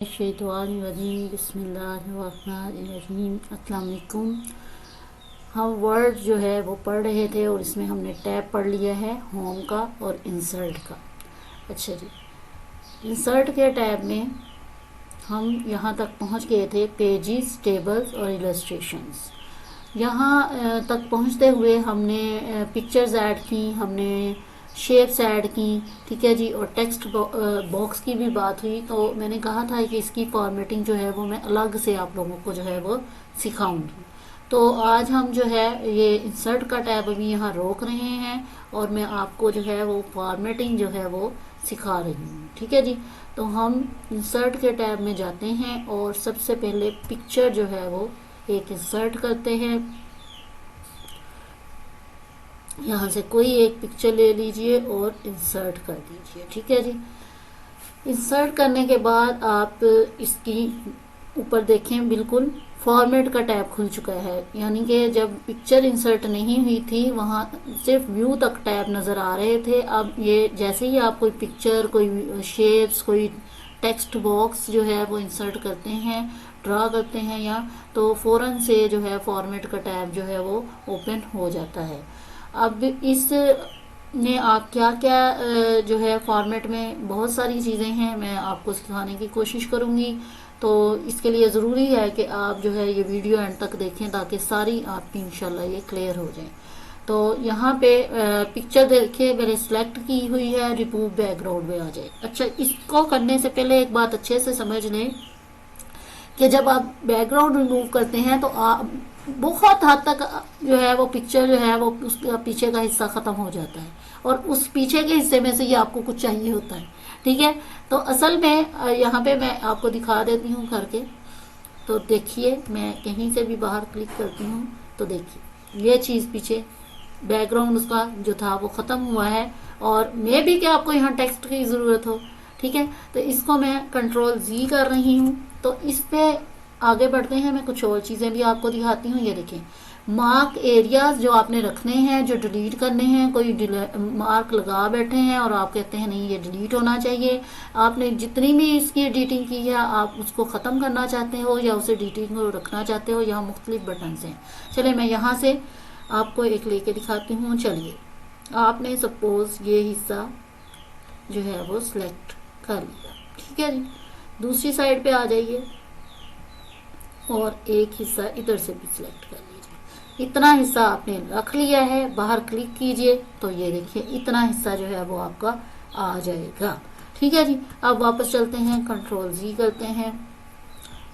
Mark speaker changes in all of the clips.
Speaker 1: शैतानिर्रजीम बिस्मिल्लाहिर्रहमानिर्रहीम। अस्सलाम वालेकुम। हम वर्ड जो है वो पढ़ रहे थे और इसमें हमने टैब पढ़ लिया है होम का और इंसर्ट का। अच्छा जी, इंसर्ट के टैब में हम यहाँ तक पहुँच गए थे पेजेस, टेबल्स और इलस्ट्रेशंस। यहाँ तक पहुँचते हुए हमने पिक्चर्स ऐड की, हमने शेप्स ऐड की, ठीक है जी। और टेक्स्ट बॉक्स की भी बात हुई, तो मैंने कहा था कि इसकी फॉर्मेटिंग जो है वो मैं अलग से आप लोगों को जो है वो सिखाऊंगी। तो आज हम जो है ये इंसर्ट का टैब अभी यहाँ रोक रहे हैं और मैं आपको जो है वो फॉर्मेटिंग जो है वो सिखा रही हूँ, ठीक है जी। तो हम इंसर्ट के टैब में जाते हैं और सबसे पहले पिक्चर जो है वो एक इंसर्ट करते हैं। यहाँ से कोई एक पिक्चर ले लीजिए और इंसर्ट कर दीजिए, ठीक है जी। इंसर्ट करने के बाद आप इसकी ऊपर देखें, बिल्कुल फॉर्मेट का टैब खुल चुका है। यानी कि जब पिक्चर इंसर्ट नहीं हुई थी वहाँ सिर्फ व्यू तक टैब नज़र आ रहे थे। अब ये जैसे ही आप कोई पिक्चर, कोई शेप्स, कोई टेक्स्ट बॉक्स जो है वो इंसर्ट करते हैं, ड्रा करते हैं या तो फ़ौरन से जो है फॉर्मेट का टैब जो है वो ओपन हो जाता है। अब इस में आप क्या क्या जो है फॉर्मेट में बहुत सारी चीज़ें हैं, मैं आपको सिखाने की कोशिश करूँगी। तो इसके लिए ज़रूरी है कि आप जो है ये वीडियो एंड तक देखें ताकि सारी आपकी इंशाल्लाह ये क्लियर हो जाए। तो यहाँ पे पिक्चर देखिए मैंने सिलेक्ट की हुई है, रिमूव बैकग्राउंड में आ जाए। अच्छा, इसको करने से पहले एक बात अच्छे से समझ लें कि जब आप बैकग्राउंड रिमूव करते हैं तो आप बहुत हद तक जो है वो पिक्चर जो है वो उसका पीछे का हिस्सा ख़त्म हो जाता है और उस पीछे के हिस्से में से ही आपको कुछ चाहिए होता है, ठीक है। तो असल में यहाँ पे मैं आपको दिखा देती हूँ करके। तो देखिए, मैं कहीं से भी बाहर क्लिक करती हूँ तो देखिए ये चीज़ पीछे बैकग्राउंड उसका जो था वो ख़त्म हुआ है। और मे भी कि आपको यहाँ टेक्स्ट की ज़रूरत हो, ठीक है। तो इसको मैं कंट्रोल जी कर रही हूँ। तो इस पे आगे बढ़ते हैं, मैं कुछ और चीज़ें भी आपको दिखाती हूँ। ये देखें, मार्क एरियाज जो आपने रखने हैं, जो डिलीट करने हैं। कोई मार्क लगा बैठे हैं और आप कहते हैं नहीं ये डिलीट होना चाहिए। आपने जितनी भी इसकी एडिटिंग की है आप उसको ख़त्म करना चाहते हो या उसे एडिटिंग को रखना चाहते हो, यहाँ मुख्तलिफ बटन हैं। चलिए मैं यहाँ से आपको एक लेके दिखाती हूँ। चलिए, आपने सपोज ये हिस्सा जो है वो सिलेक्ट कर लिया, ठीक है जी। दूसरी साइड पे आ जाइए और एक हिस्सा इधर से भी सिलेक्ट कर लीजिए। इतना हिस्सा आपने रख लिया है, बाहर क्लिक कीजिए तो ये देखिए इतना हिस्सा जो है वो आपका आ जाएगा, ठीक है जी। अब वापस चलते हैं, कंट्रोल जी करते हैं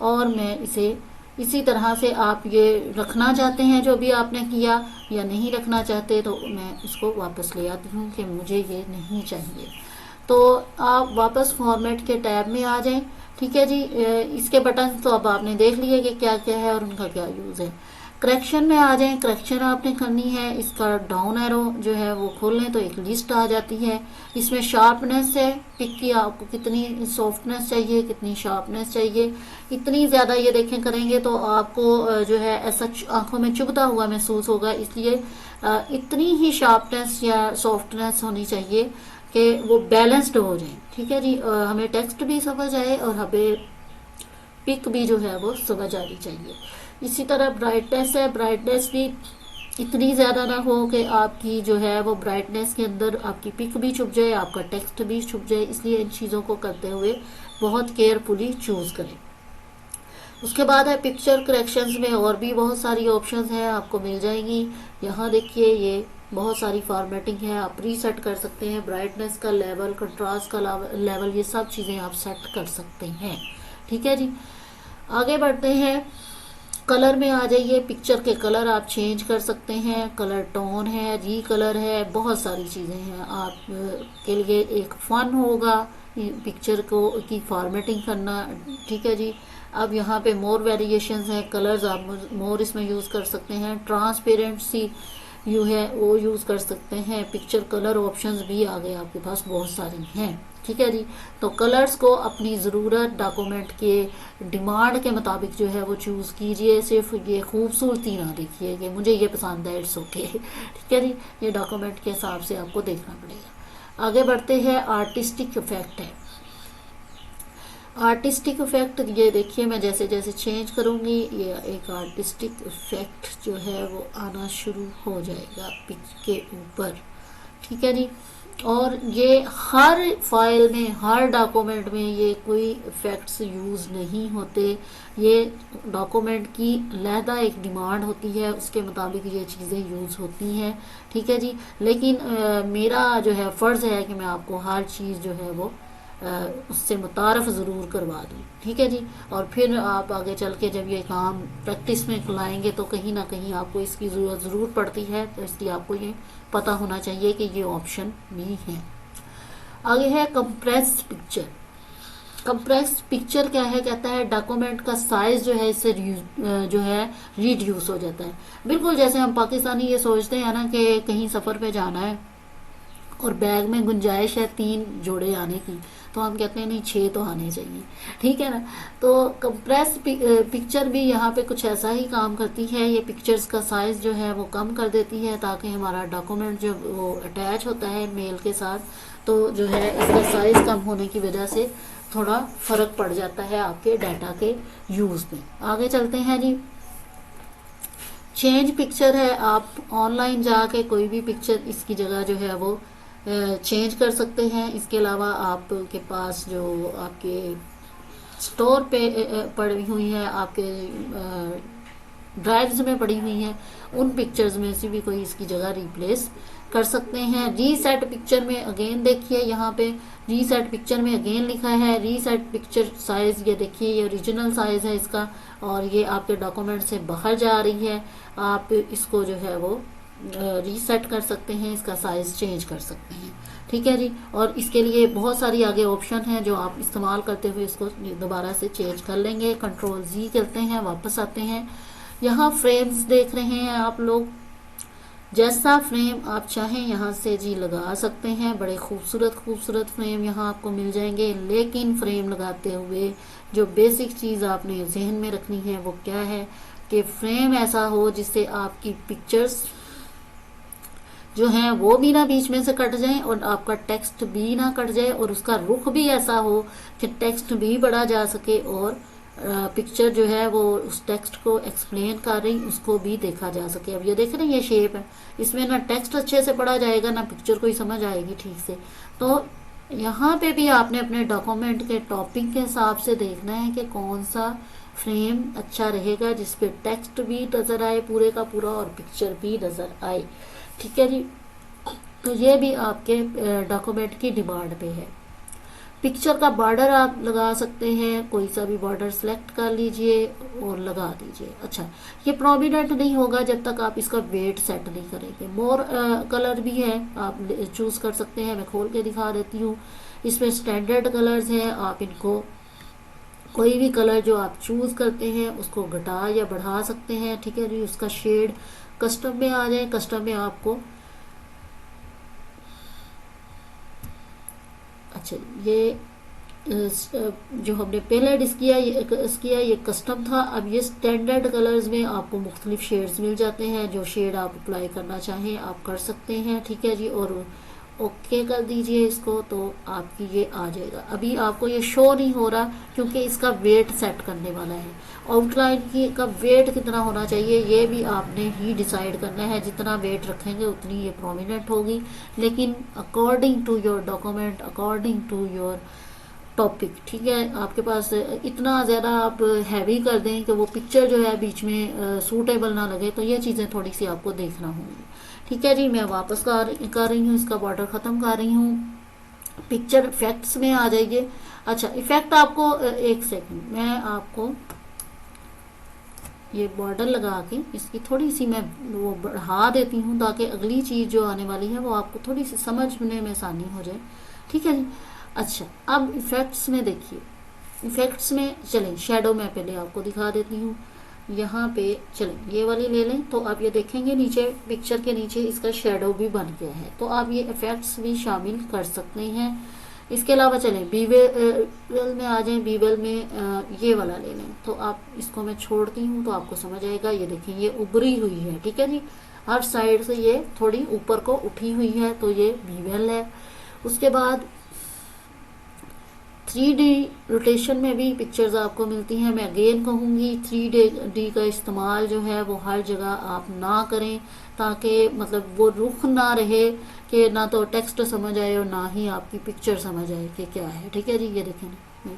Speaker 1: और मैं इसे इसी तरह से आप ये रखना चाहते हैं जो भी आपने किया या नहीं रखना चाहते तो मैं इसको वापस ले आती हूँ कि मुझे ये नहीं चाहिए। तो आप वापस फॉर्मेट के टैब में आ जाएं, ठीक है जी। इसके बटन तो अब आपने देख लिए कि क्या क्या है और उनका क्या यूज़ है। करेक्शन में आ जाएं, करेक्शन आपने करनी है। इसका डाउन एरो जो है वो खोल लें तो एक लिस्ट आ जाती है। इसमें शार्पनेस है, पिक की आपको कितनी सॉफ्टनेस चाहिए, कितनी शार्पनेस चाहिए। इतनी ज़्यादा ये देखें करेंगे तो आपको जो है ऐसा आंखों में चुभता हुआ महसूस होगा, इसलिए इतनी ही शार्पनेस या सॉफ्टनेस होनी चाहिए कि वो बैलेंस्ड हो जाए, ठीक है जी। हमें टेक्स्ट भी समझ आए और हमें पिक भी जो है वो समझ आनी चाहिए। इसी तरह ब्राइटनेस है, ब्राइटनेस भी इतनी ज़्यादा ना हो कि आपकी जो है वो ब्राइटनेस के अंदर आपकी पिक भी छुप जाए, आपका टेक्स्ट भी छुप जाए। इसलिए इन चीज़ों को करते हुए बहुत केयरफुली चूज़ करें। उसके बाद है पिक्चर करेक्शंस में और भी बहुत सारी ऑप्शंस हैं, आपको मिल जाएंगी। यहाँ देखिए ये बहुत सारी फॉर्मेटिंग है, आप रीसेट कर सकते हैं। ब्राइटनेस का लेवल, कंट्रास्ट का लेवल, ये सब चीज़ें आप सेट कर सकते हैं, ठीक है जी। आगे बढ़ते हैं, कलर में आ जाइए। पिक्चर के कलर आप चेंज कर सकते हैं, कलर टोन है, री कलर है, बहुत सारी चीज़ें हैं। आप के लिए एक फन होगा पिक्चर को की फॉर्मेटिंग करना, ठीक है जी। अब यहाँ पे मोर वेरिएशंस हैं, कलर्स आप मोर इसमें यूज़ कर सकते हैं। ट्रांसपेरेंसी यू है वो यूज़ कर सकते हैं। पिक्चर कलर ऑप्शंस भी आ गए आपके पास, बहुत सारी हैं, ठीक है जी। तो कलर्स को अपनी ज़रूरत, डॉक्यूमेंट के डिमांड के मुताबिक जो है वो चूज़ कीजिए। सिर्फ ये खूबसूरती ना देखिए कि मुझे ये पसंद है, इट्स ओके, ठीक है जी। ये डॉक्यूमेंट के हिसाब से आपको देखना पड़ेगा। आगे बढ़ते हैं, आर्टिस्टिक इफेक्ट है। आर्टिस्टिक इफेक्ट, ये देखिए मैं जैसे जैसे चेंज करूंगी ये एक आर्टिस्टिक इफेक्ट जो है वो आना शुरू हो जाएगा पिक के ऊपर, ठीक है जी। और ये हर फाइल में, हर डॉक्यूमेंट में ये कोई इफेक्ट्स यूज़ नहीं होते। ये डॉक्यूमेंट की अलहदा एक डिमांड होती है, उसके मुताबिक ये चीज़ें यूज़ होती हैं, ठीक है जी। लेकिन मेरा जो है फ़र्ज़ है कि मैं आपको हर चीज़ जो है वो उससे मुतारफ़ ज़रूर करवा दूँ, ठीक है जी। और फिर आप आगे चल के जब ये काम प्रैक्टिस में लाएंगे तो कहीं ना कहीं आपको इसकी ज़रूरत ज़रूर पड़ती है, तो इसलिए आपको ये पता होना चाहिए कि ये ऑप्शन भी है। आगे है कंप्रेस्ड पिक्चर। कंप्रेस्ड पिक्चर क्या है, कहता है डॉक्यूमेंट का साइज जो है इससे जो है रिड्यूस हो जाता है। बिल्कुल जैसे हम पाकिस्तानी ये सोचते हैं ना कि कहीं सफ़र पे जाना है और बैग में गुंजाइश है 3 जोड़े आने की, तो हम कहते हैं नहीं 6 तो आने चाहिए, ठीक है ना। तो कंप्रेस पिक्चर भी यहाँ पे कुछ ऐसा ही काम करती है। ये पिक्चर्स का साइज जो है वो कम कर देती है ताकि हमारा डॉक्यूमेंट जो वो अटैच होता है मेल के साथ, तो जो है इसका साइज कम होने की वजह से थोड़ा फर्क पड़ जाता है आपके डाटा के यूज में। आगे चलते हैं जी। चेंज पिक्चर है, आप ऑनलाइन जाके कोई भी पिक्चर इसकी जगह जो है वो चेंज कर सकते हैं। इसके अलावा आपके पास जो आपके स्टोर पे पड़ी हुई है, आपके ड्राइव्स में पड़ी हुई हैं, उन पिक्चर्स में से भी कोई इसकी जगह रिप्लेस कर सकते हैं। रीसेट पिक्चर में अगेन देखिए, यहाँ पे रीसेट पिक्चर में अगेन लिखा है रीसेट पिक्चर साइज, ये देखिए ये ओरिजिनल साइज है इसका, और ये आपके डॉक्यूमेंट से बाहर जा रही है। आप इसको जो है वो रीसेट कर सकते हैं, इसका साइज चेंज कर सकते हैं, ठीक है जी। और इसके लिए बहुत सारी आगे ऑप्शन हैं जो आप इस्तेमाल करते हुए इसको दोबारा से चेंज कर लेंगे। कंट्रोल जी करते हैं, वापस आते हैं। यहाँ फ्रेम्स देख रहे हैं आप लोग, जैसा फ्रेम आप चाहें यहाँ से जी लगा सकते हैं। बड़े खूबसूरत खूबसूरत फ्रेम यहाँ आपको मिल जाएंगे, लेकिन फ्रेम लगाते हुए जो बेसिक चीज़ आपने जहन में रखनी है वो क्या है कि फ्रेम ऐसा हो जिससे आपकी पिक्चर्स जो हैं वो भी ना बीच में से कट जाएं और आपका टेक्स्ट भी ना कट जाए, और उसका रुख भी ऐसा हो कि टेक्स्ट भी बढ़ा जा सके और पिक्चर जो है वो उस टेक्स्ट को एक्सप्लेन कर रही उसको भी देखा जा सके। अब ये देख रहे हैं ये शेप है, इसमें ना टेक्स्ट अच्छे से पढ़ा जाएगा ना पिक्चर कोई समझ आएगी ठीक से। तो यहाँ पे भी आपने अपने डॉक्यूमेंट के टॉपिक के हिसाब से देखना है कि कौन सा फ्रेम अच्छा रहेगा जिसपे टेक्स्ट भी नजर आए पूरे का पूरा और पिक्चर भी नजर आए, ठीक है जी। तो ये भी आपके डॉक्यूमेंट की डिमांड पे है। पिक्चर का बॉर्डर आप लगा सकते हैं, कोई सा भी बॉर्डर सेलेक्ट कर लीजिए और लगा दीजिए। अच्छा, ये प्रोमिनेंट नहीं होगा जब तक आप इसका वेट सेट नहीं करेंगे। मोर कलर भी है, आप चूज कर सकते हैं, मैं खोल के दिखा देती हूँ। इसमें स्टैंडर्ड कलर्स हैं, आप इनको कोई भी कलर जो आप चूज करते हैं उसको घटा या बढ़ा सकते हैं, ठीक है जी। उसका शेड कस्टम में आ जाए, कस्टम में आपको अच्छा ये जो हमने पहले डिस्क किया ये कस्टम था। अब ये स्टैंडर्ड कलर्स में आपको मुख्तलिफ शेड्स मिल जाते हैं, जो शेड आप अप्लाई करना चाहें आप कर सकते हैं, ठीक है जी। और ओके कर दीजिए इसको तो आपकी ये आ जाएगा। अभी आपको ये शो नहीं हो रहा क्योंकि इसका वेट सेट करने वाला है। आउटलाइन की का वेट कितना होना चाहिए ये भी आपने ही डिसाइड करना है, जितना वेट रखेंगे उतनी ये प्रोमिनेंट होगी, लेकिन according to your document, according to your topic, ठीक है। आपके पास इतना ज़्यादा आप हैवी कर दें कि वो पिक्चर जो है बीच में सूटेबल ना लगे, तो ये चीज़ें थोड़ी सी आपको देखना होंगी, ठीक है जी। मैं वापस कर रही हूँ, इसका बॉर्डर ख़त्म कर रही हूँ। पिक्चर इफेक्ट्स में आ जाइए। अच्छा, इफेक्ट आपको एक सेकंड मैं आपको ये बॉर्डर लगा के इसकी थोड़ी सी मैं वो बढ़ा देती हूँ ताकि अगली चीज़ जो आने वाली है वो आपको थोड़ी सी समझने में आसानी हो जाए, ठीक है जी। अच्छा, अब इफेक्ट्स में देखिए, इफेक्ट्स में चलें, शेडो में पहले आपको दिखा देती हूँ। यहाँ पे चलें ये वाली ले लें, तो आप ये देखेंगे नीचे पिक्चर के नीचे इसका शेडो भी बन गया है, तो आप ये इफेक्ट्स भी शामिल कर सकते हैं। इसके अलावा चलें बीवेल में आ जाएं, बीवेल में ये वाला ले लें, तो आप इसको मैं छोड़ती हूँ तो आपको समझ आएगा। ये देखें ये उभरी हुई है, ठीक है जी, हर साइड से ये थोड़ी ऊपर को उठी हुई है, तो ये बीवेल है। उसके बाद 3D रोटेशन में भी पिक्चर्स आपको मिलती हैं। मैं अगेन कहूँगी 3D का इस्तेमाल जो है वो हर जगह आप ना करें, ताकि मतलब वो रुख ना रहे कि ना तो टेक्स्ट समझ आए और ना ही आपकी पिक्चर समझ आए कि क्या है। ठीक है जी, ये देखें ना,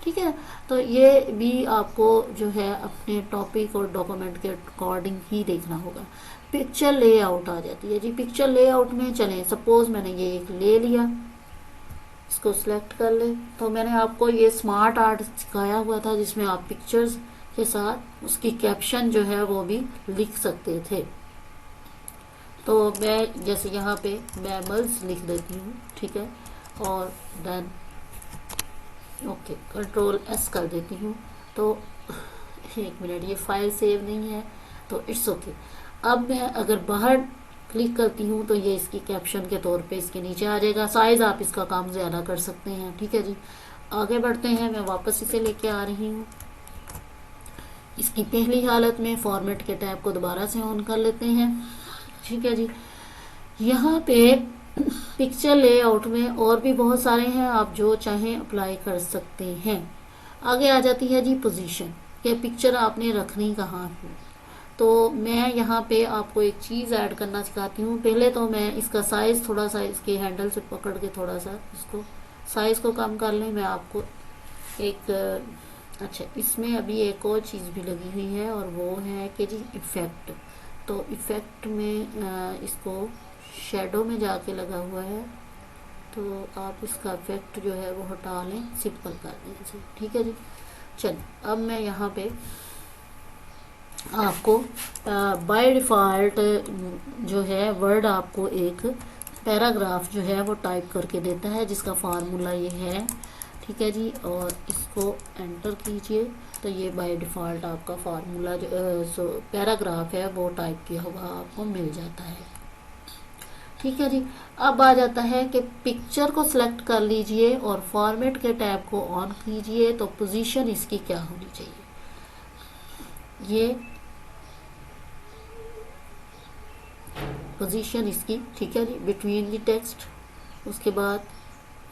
Speaker 1: ठीक है। तो ये भी आपको जो है अपने टॉपिक और डॉक्यूमेंट के अकॉर्डिंग ही देखना होगा। पिक्चर लेआउट आ जाती है जी। पिक्चर लेआउट में चलें, सपोज मैंने ये एक ले लिया, इसको सिलेक्ट कर ले। तो मैंने आपको ये स्मार्ट आर्ट सिखाया हुआ था जिसमें आप पिक्चर्स के साथ उसकी कैप्शन जो है वो भी लिख सकते थे। तो मैं जैसे यहाँ पे मैमल्स लिख देती हूँ, ठीक है, और देन ओके कंट्रोल एस कर देती हूँ। तो एक मिनट, ये फाइल सेव नहीं है तो इट्स ओके। अब मैं अगर बाहर क्लिक करती हूँ तो ये इसकी कैप्शन के तौर पे इसके नीचे आ जाएगा। साइज आप इसका काम ज़्यादा कर सकते हैं। ठीक है जी, आगे बढ़ते हैं। मैं वापस इसे लेके आ रही हूँ। इसकी पहली हालत में फॉर्मेट के टैब को दोबारा से ऑन कर लेते हैं। ठीक है जी, यहाँ पे पिक्चर लेआउट में और भी बहुत सारे हैं, आप जो चाहें अप्लाई कर सकते हैं। आगे आ जाती है जी पोजीशन, कि पिक्चर आपने रखनी कहाँ है। तो मैं यहाँ पे आपको एक चीज़ ऐड करना सिखाती हूँ। पहले तो मैं इसका साइज़ थोड़ा सा इसके हैंडल से पकड़ के थोड़ा सा इसको साइज़ को कम कर लें। मैं आपको एक अच्छा, इसमें अभी एक और चीज़ भी लगी हुई है और वो है कि जी इफ़ेक्ट। तो इफ़ेक्ट में इसको शेडो में जाके लगा हुआ है, तो आप इसका इफेक्ट जो है वो हटा लें, सिंपल कर दीजिए। ठीक है जी, चलिए अब मैं यहाँ पे आपको बाय डिफ़ॉल्ट जो है वर्ड आपको एक पैराग्राफ जो है वो टाइप करके देता है, जिसका फार्मूला ये है। ठीक है जी, और इसको एंटर कीजिए तो ये बाय डिफ़ॉल्ट आपका फार्मूला जो पैराग्राफ है वो टाइप किया हुआ आपको मिल जाता है। ठीक है जी, अब आ जाता है कि पिक्चर को सिलेक्ट कर लीजिए और फॉर्मेट के टैब को ऑन कीजिए। तो पोजीशन इसकी क्या होनी चाहिए, ये पोजीशन इसकी, ठीक है जी, बिटवीन द टेक्स्ट। उसके बाद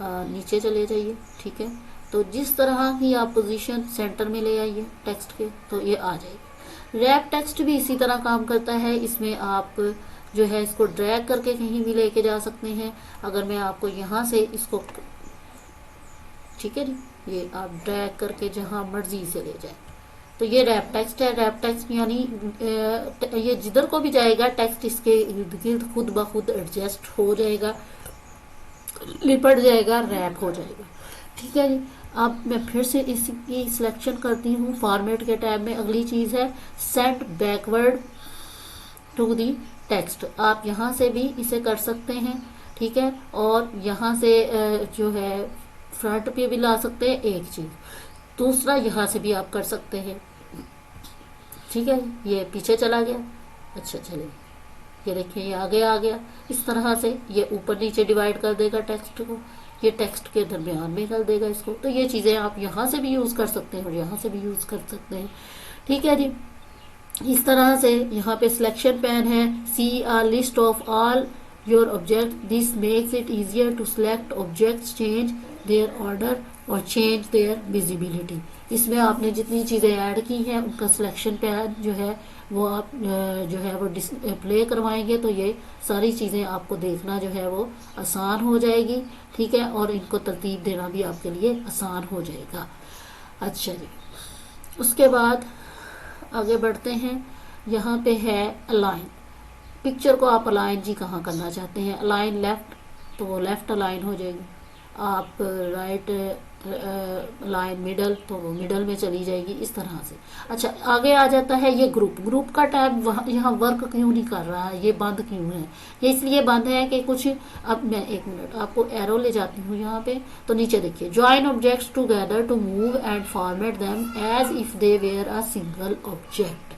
Speaker 1: नीचे चले जाइए। ठीक है, तो जिस तरह की आप पोजीशन सेंटर में ले आइए टेक्स्ट के तो ये आ जाएगी। रैप टेक्स्ट भी इसी तरह काम करता है। इसमें आप जो है इसको ड्रैग करके कहीं भी लेके जा सकते हैं। अगर मैं आपको यहाँ से इसको, ठीक है जी, ये आप ड्रैग करके जहाँ मर्जी से ले जाए तो ये रैप टेक्स्ट है। रैप टेक्स्ट यानी ये जिधर को भी जाएगा टेक्स्ट इसके इर्द गिर्द खुद ब खुद एडजस्ट हो जाएगा, लिपट जाएगा, रैप हो जाएगा। ठीक है जी, अब मैं फिर से इसकी सिलेक्शन करती हूँ फॉर्मेट के टैब में। अगली चीज़ है send backward to the text. आप यहाँ से भी इसे कर सकते हैं। ठीक है, और यहाँ से जो है फ्रंट पे भी ला सकते हैं एक चीज़। दूसरा यहाँ से भी आप कर सकते हैं। ठीक है, ये पीछे चला गया। अच्छा चलिए, ये देखिए ये आगे आ गया। इस तरह से ये ऊपर नीचे डिवाइड कर देगा टेक्स्ट को, ये टेक्स्ट के दरमियान में कर देगा इसको। तो ये चीज़ें आप यहाँ से भी यूज़ कर सकते हैं और यहाँ से भी यूज़ कर सकते हैं। ठीक है जी, इस तरह से यहाँ पे सिलेक्शन पैन है। See a list of all your object, this makes it easier to select objects, change their order और चेंज देयर विजिबिलिटी। इसमें आपने जितनी चीज़ें ऐड की हैं उनका सिलेक्शन पैन जो है वो आप जो है वो डिस्प्ले करवाएंगे तो ये सारी चीज़ें आपको देखना जो है वो आसान हो जाएगी। ठीक है, और इनको तरतीब देना भी आपके लिए आसान हो जाएगा। अच्छा जी, उसके बाद आगे बढ़ते हैं। यहाँ पे है अलाइन। पिक्चर को आप अलाइन जी कहाँ करना चाहते हैं। अलाइन लेफ्ट तो वो लेफ्ट अलाइन हो जाएगी। आप राइट अलाइन मिडल तो वो मिडल में चली जाएगी, इस तरह से। अच्छा, आगे आ जाता है ये ग्रुप का टैब। यहाँ वर्क क्यों नहीं कर रहा है, ये बंद क्यों है? ये इसलिए बंद है कि कुछ, अब मैं एक मिनट आपको एरो ले जाती हूँ यहाँ पे। तो नीचे देखिए, join objects together to move and format them as if they were a single object.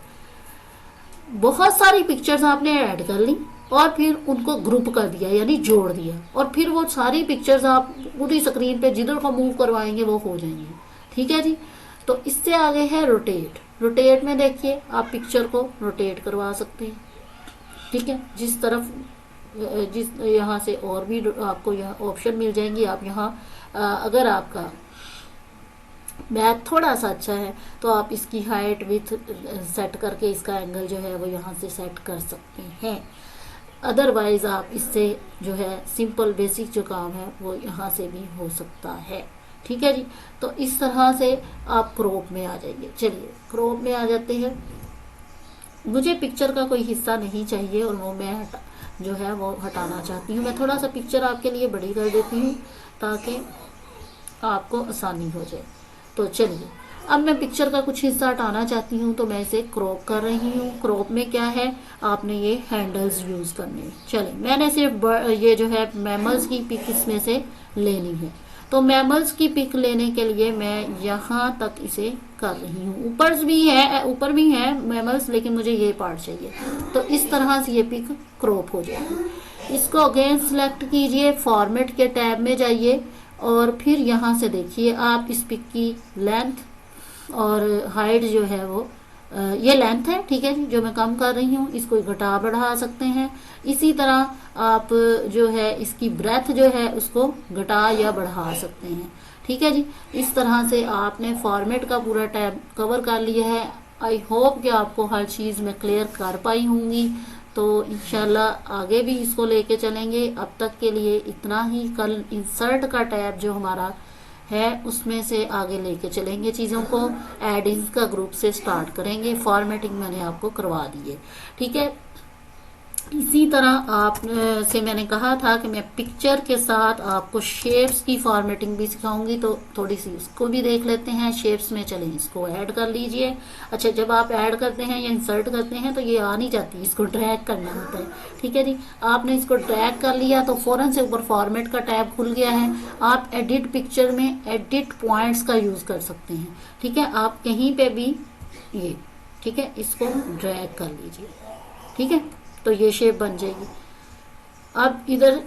Speaker 1: बहुत सारी पिक्चर्स आपने ऐड कर ली और फिर उनको ग्रुप कर दिया यानी जोड़ दिया, और फिर वो सारी पिक्चर्स आप पूरी स्क्रीन पे जिधर को मूव करवाएंगे वो हो जाएंगे। ठीक है जी, तो इससे आगे है रोटेट। रोटेट में देखिए आप पिक्चर को रोटेट करवा सकते हैं। ठीक है, जिस तरफ यहाँ से और भी आपको यहाँ ऑप्शन मिल जाएंगी। आप यहाँ अगर आपका मैथ थोड़ा सा अच्छा है तो आप इसकी हाइट विथ सेट करके इसका एंगल जो है वो यहाँ से सेट कर सकते हैं। अदरवाइज आप इससे जो है सिंपल बेसिक जो काम है वो यहाँ से भी हो सकता है। ठीक है जी। तो इस तरह से आप क्रॉप में आ जाइए। चलिए क्रॉप में आ जाते हैं। मुझे पिक्चर का कोई हिस्सा नहीं चाहिए और वो मैं जो है वो हटाना चाहती हूँ। मैं थोड़ा सा पिक्चर आपके लिए बड़ी कर देती हूँ ताकि आपको आसानी हो जाए। तो चलिए अब मैं पिक्चर का कुछ हिस्सा हटाना चाहती हूँ तो मैं इसे क्रॉप कर रही हूँ। क्रॉप में क्या है, आपने ये हैंडल्स यूज करने हैं। चलिए मैंने सिर्फ ये जो है मैमल्स की पिक इसमें से लेनी है। तो मैमल्स की पिक लेने के लिए मैं यहाँ तक इसे कर रही हूँ। ऊपर भी है मैमल्स, लेकिन मुझे ये पार्ट चाहिए। तो इस तरह से ये पिक क्रॉप हो जाएगी। इसको अगेन सेलेक्ट कीजिए, फॉर्मेट के टैब में जाइए और फिर यहाँ से देखिए आप इस पिक की लेंथ और हाइट जो है वो ये लेंथ है, ठीक है जी, जो मैं कम कर रही हूँ। इसको घटा बढ़ा सकते हैं। इसी तरह आप जो है इसकी ब्रेथ जो है उसको घटा या बढ़ा सकते हैं। ठीक है जी। इस तरह से आपने फॉर्मेट का पूरा टैब कवर कर लिया है। आई होप कि आपको हर चीज़ में क्लियर कर पाई होंगी। तो इंशाल्लाह आगे भी इसको लेके चलेंगे। अब तक के लिए इतना ही। कल इंसर्ट का टैब जो हमारा है उसमें से आगे लेके चलेंगे चीज़ों को। एडिंग्स का ग्रुप से स्टार्ट करेंगे। फॉर्मेटिंग मैंने आपको करवा दी है। ठीक है। इसी तरह आप से मैंने कहा था कि मैं पिक्चर के साथ आपको शेप्स की फॉर्मेटिंग भी सिखाऊंगी, तो थोड़ी सी उसको भी देख लेते हैं। शेप्स में चलें, इसको ऐड कर लीजिए। अच्छा, जब आप ऐड करते हैं या इंसर्ट करते हैं तो ये आ नहीं जाती, इसको ड्रैग करना होता है। ठीक है जी। आपने इसको ड्रैग कर लिया तो फौरन से ऊपर फॉर्मेट का टैब खुल गया है। आप एडिट पिक्चर में एडिट पॉइंट्स का यूज कर सकते हैं। ठीक है। आप कहीं पे भी ये, ठीक है, इसको ड्रैग कर लीजिए। ठीक है। तो ये शेप बन जाएगी। अब इधर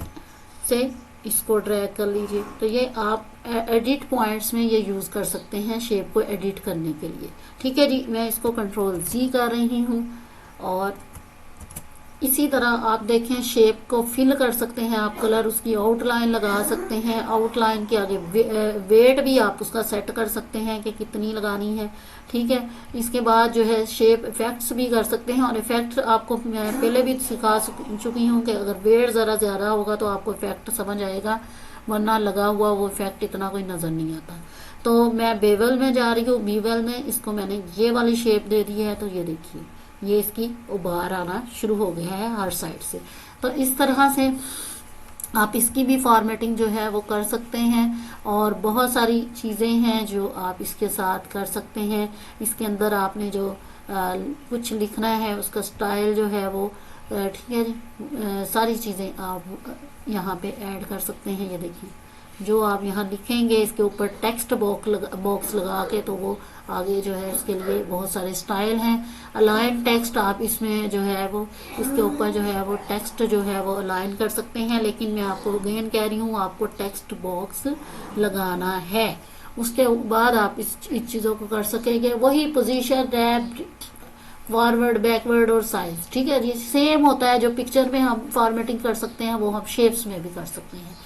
Speaker 1: से इसको ड्रैग कर लीजिए। तो ये आप एडिट पॉइंट्स में ये यूज कर सकते हैं शेप को एडिट करने के लिए। ठीक है जी। मैं इसको कंट्रोल Z कर रही हूँ और इसी तरह आप देखें शेप को फिल कर सकते हैं आप। कलर उसकी आउटलाइन लगा सकते हैं। आउटलाइन के आगे वेट भी आप उसका सेट कर सकते हैं कि कितनी लगानी है। ठीक है। इसके बाद जो है शेप इफेक्ट्स भी कर सकते हैं। और इफेक्ट आपको मैं पहले भी सिखा चुकी हूँ कि अगर वेट ज़रा ज़्यादा होगा तो आपको इफेक्ट समझ आएगा, वरना लगा हुआ वो इफेक्ट इतना कोई नज़र नहीं आता। तो मैं बेवल में जा रही हूँ। बीवल में इसको मैंने ये वाली शेप दे दी है। तो ये देखिए ये इसकी उबार आना शुरू हो गया है हर साइड से। तो इस तरह से आप इसकी भी फॉर्मेटिंग जो है वो कर सकते हैं। और बहुत सारी चीज़ें हैं जो आप इसके साथ कर सकते हैं। इसके अंदर आपने जो कुछ लिखना है उसका स्टाइल जो है वो ठीक है जी, सारी चीज़ें आप यहाँ पे ऐड कर सकते हैं। ये देखिए जो आप यहाँ लिखेंगे इसके ऊपर टेक्स्ट बॉक्स लगा के, तो वो आगे जो है इसके लिए बहुत सारे स्टाइल हैं। अलाइन टेक्स्ट आप इसमें जो है वो इसके ऊपर जो है वो टेक्स्ट जो है वो अलाइन कर सकते हैं। लेकिन मैं आपको अगेन कह रही हूँ आपको टेक्स्ट बॉक्स लगाना है। उसके बाद आप इस चीज़ों को कर सकेंगे। वही पोजीशन, टैब, फॉरवर्ड, बैकवर्ड और साइज। ठीक है जी। सेम होता है जो पिक्चर में हम फॉर्मेटिंग कर सकते हैं वो हम शेप्स में भी कर सकते हैं।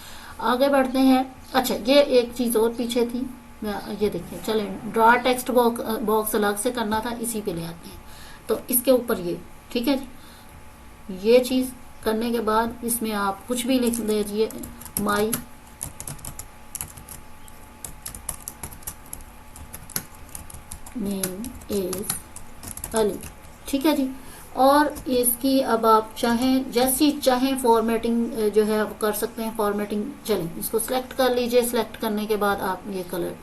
Speaker 1: आगे बढ़ते हैं। अच्छा, ये एक चीज़ और पीछे थी, ये देखिए। चलें, ड्रा टेक्स्ट बॉक्स अलग से करना था, इसी पे ले आते हैं। तो इसके ऊपर ये, ठीक है जी, ये चीज़ करने के बाद इसमें आप कुछ भी लिख दीजिए। My name is Ali. ठीक है जी। और इसकी अब आप चाहें जैसी चाहें फॉर्मेटिंग जो है आप कर सकते हैं। फॉर्मेटिंग, चलें इसको सिलेक्ट कर लीजिए। सिलेक्ट करने के बाद आप ये कलर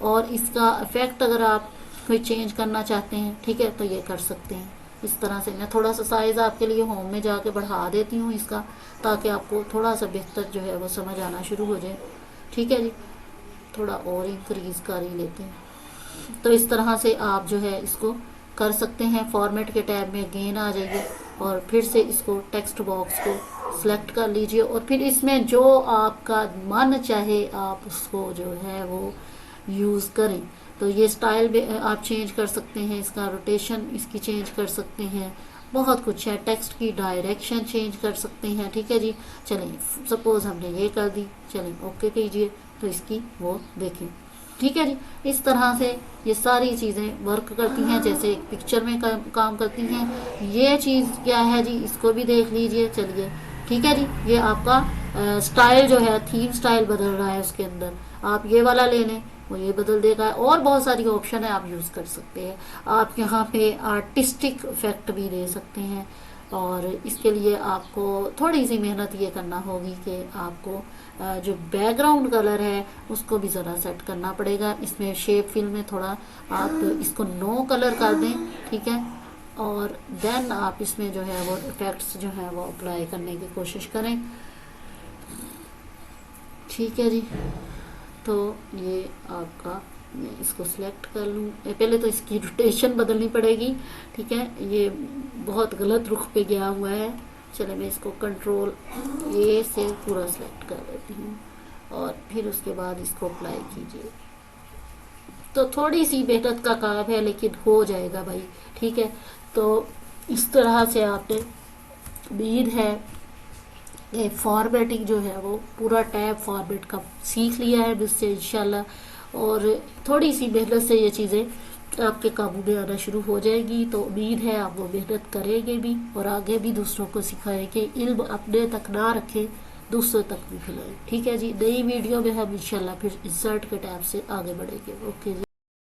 Speaker 1: और इसका इफेक्ट अगर आप कोई चेंज करना चाहते हैं, ठीक है, तो ये कर सकते हैं इस तरह से। मैं थोड़ा सा साइज आपके लिए होम में जाके बढ़ा देती हूँ इसका, ताकि आपको थोड़ा सा बेहतर जो है वो समझ आना शुरू हो जाए। ठीक है जी। थोड़ा और इंक्रीज कर ही लेते हैं। तो इस तरह से आप जो है इसको कर सकते हैं। फॉर्मेट के टैब में अगेन आ जाइए और फिर से इसको टेक्स्ट बॉक्स को सिलेक्ट कर लीजिए और फिर इसमें जो आपका मन चाहे आप उसको जो है वो यूज़ करें। तो ये स्टाइल भी आप चेंज कर सकते हैं, इसका रोटेशन इसकी चेंज कर सकते हैं, बहुत कुछ है। टेक्स्ट की डायरेक्शन चेंज कर सकते हैं। ठीक है जी। चलें, सपोज हमने ये कर दी, चलें ओके कीजिए। तो इसकी वो देखें ठीक है जी। इस तरह से ये सारी चीज़ें वर्क करती हैं, जैसे एक पिक्चर में काम करती हैं। ये चीज़ क्या है जी, इसको भी देख लीजिए। चलिए ठीक है जी, ये आपका स्टाइल जो है, थीम स्टाइल बदल रहा है उसके अंदर। आप ये वाला ले लें, वो ये बदल देगा। और बहुत सारी ऑप्शन है, आप यूज़ कर सकते हैं। आप यहाँ पे आर्टिस्टिक इफेक्ट भी दे सकते हैं, और इसके लिए आपको थोड़ी सी मेहनत ये करना होगी कि आपको जो बैकग्राउंड कलर है उसको भी ज़रा सेट करना पड़ेगा। इसमें शेप फिल में थोड़ा आप इसको नो कलर कर दें, ठीक है। और देन आप इसमें जो है वो इफेक्ट्स जो है वो अप्लाई करने की कोशिश करें, ठीक है जी। तो ये आपका, मैं इसको सिलेक्ट कर लूँ। पहले तो इसकी रोटेशन बदलनी पड़ेगी, ठीक है। ये बहुत गलत रुख पे गया हुआ है। चले मैं इसको कंट्रोल ए से पूरा सिलेक्ट कर लेती हूँ, और फिर उसके बाद इसको अप्लाई कीजिए। तो थोड़ी सी मेहनत का काम है, लेकिन हो जाएगा भाई, ठीक है। तो इस तरह से आपने, उम्मीद है ये फॉर्मेटिंग जो है वो पूरा टैब फॉर्मेट का सीख लिया है मुझसे इंशाल्लाह। और थोड़ी सी मेहनत से ये चीज़ें आपके काबू में आना शुरू हो जाएगी। तो उम्मीद है आप वो मेहनत करेंगे भी, और आगे भी दूसरों को सिखाएंगे। इल्म अपने तक ना रखें, दूसरों तक भी फैलाएं, ठीक है जी। नई वीडियो में हम इंशाल्लाह फिर इंसर्ट के टैब से आगे बढ़ेंगे। ओके जी।